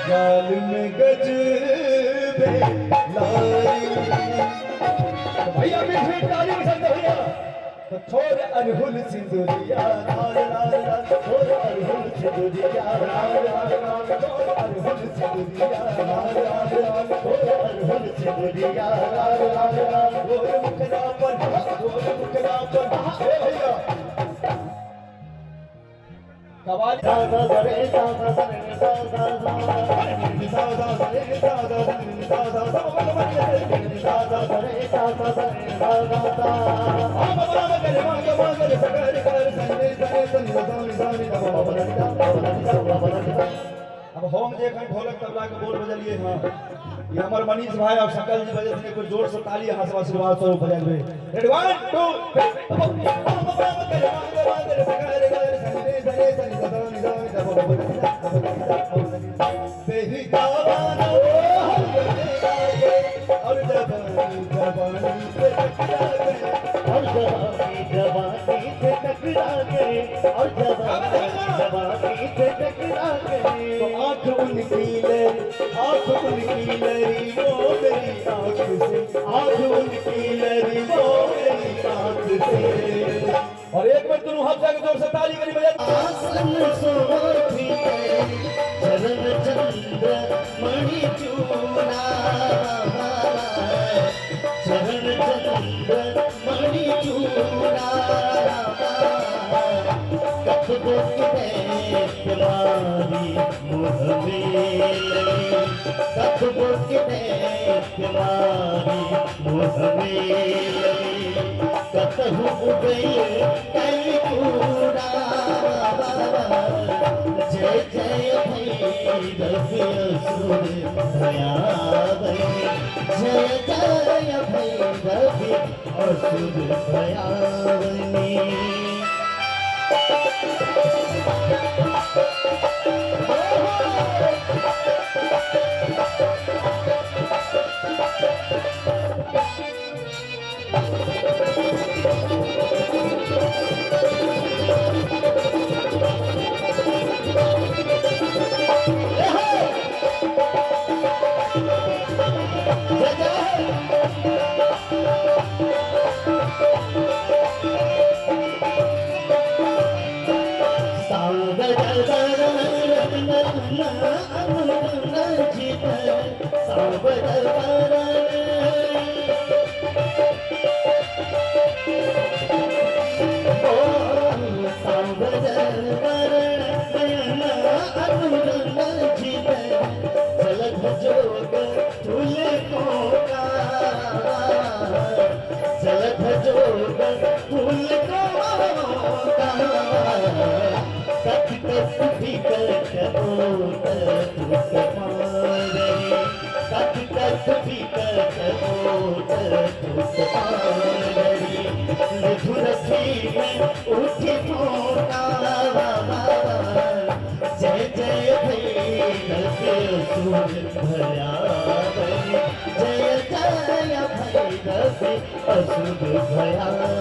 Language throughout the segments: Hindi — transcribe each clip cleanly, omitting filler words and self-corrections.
गाल में गजबे लाई। तो भैया मीठी ताली के साथ भैया तो छोड़ अनहुल सिंदूरिया लाल लाल लाल, छोड़ अनहुल सिंदूरिया लाल लाल लाल, छोड़ अनहुल सिंदूरिया लाल लाल लाल, छोड़ अनहुल सिंदूरिया लाल लाल लाल। गोर मुखड़ा पर हे भैया कवाली दादा दरे दादा दरे दादा दादा दरे दादा दरे दादा दादा दरे दादा दरे दादा दादा हम बड़ा मगरे मगरे सगरे कर संगे सगे सनी सामी सामी बाबा बलंदा। अब होम जे खन ढोलक तबला के बोल बजलिए। हां ये हमर मनीष भाई और सकल जी बजे थे, कुछ जोर से ताली यहां से आशीर्वाद स्वरूप बजावे। रेडी 1 2 हम बड़ा मगरे सगरे कर संगे सगे सनी सामी सामी बाबा बलंदा। बेही गावाना और जवानी से टकरा गए, और जवानी से टकरा गए, और जवानी से टकरा गए। तो आँख उनकी लरी वो मेरी आँख से, आँख उनकी लरी वो मेरी आँख से। और एक बार दोनों हाथ जाके जोर से ताली करी बजा। आसन सोठी चरण चंद्र मणि चूड़ा, चरण चंद्र मणि चूड़ा। कतबो के मारी मुँह में लगी, कतबो के मारी मुँह में लगी। कतहु गई कई कूड़ा, जय जय भैरव असुर भयावनी, जय जय भैरव असुर भयावनी। जय जय भैरव असुर भयावनी।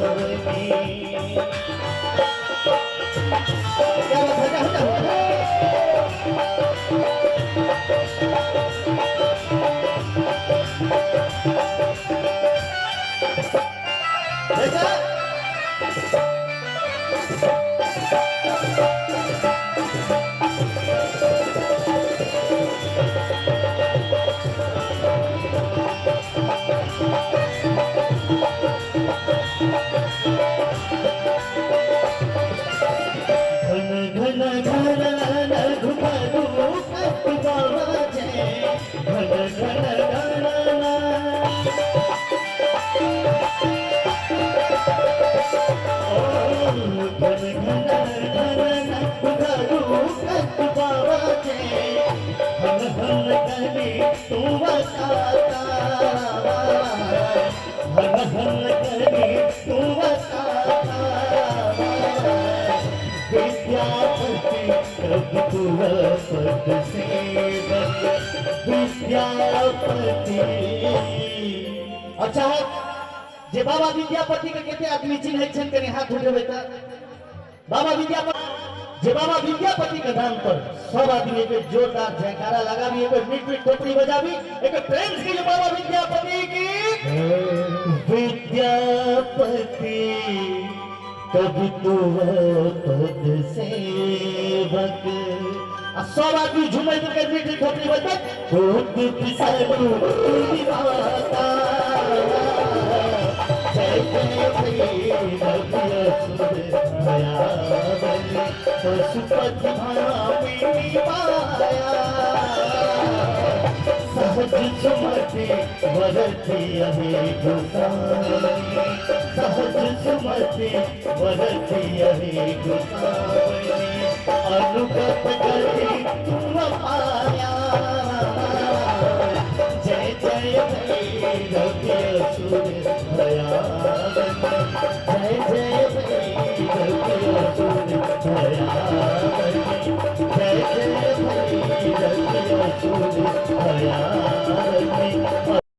अच्छा जे बाबा विद्यापति के कहते आदमी चिन्ह छन कने हाथ उठेबै त बाबा विद्यापति जे बाबा विद्यापति के नाम पर सब आदमी एक जोरदार जयकारा लगा भी, एक मीठ मीठ टोपड़ी बजा भी, एक प्रेम से जो बाबा विद्यापति की विद्यापति कभी तो पद सेवक। सब आदमी झूमे तो के मीठ मीठ टोपड़ी बजा, खुद पिसलू माता जय जय पशुपति भामिनी माया सहज सुमति वरती अहे गोसाई, सहज सुमति वरती अहे गोसाई, अनुगत गति तुम पाया जय जय भैरवी असुर भयावनी, जय जय भैरवी असुर भयावनी, जय जय भैरवी असुर भयावनी।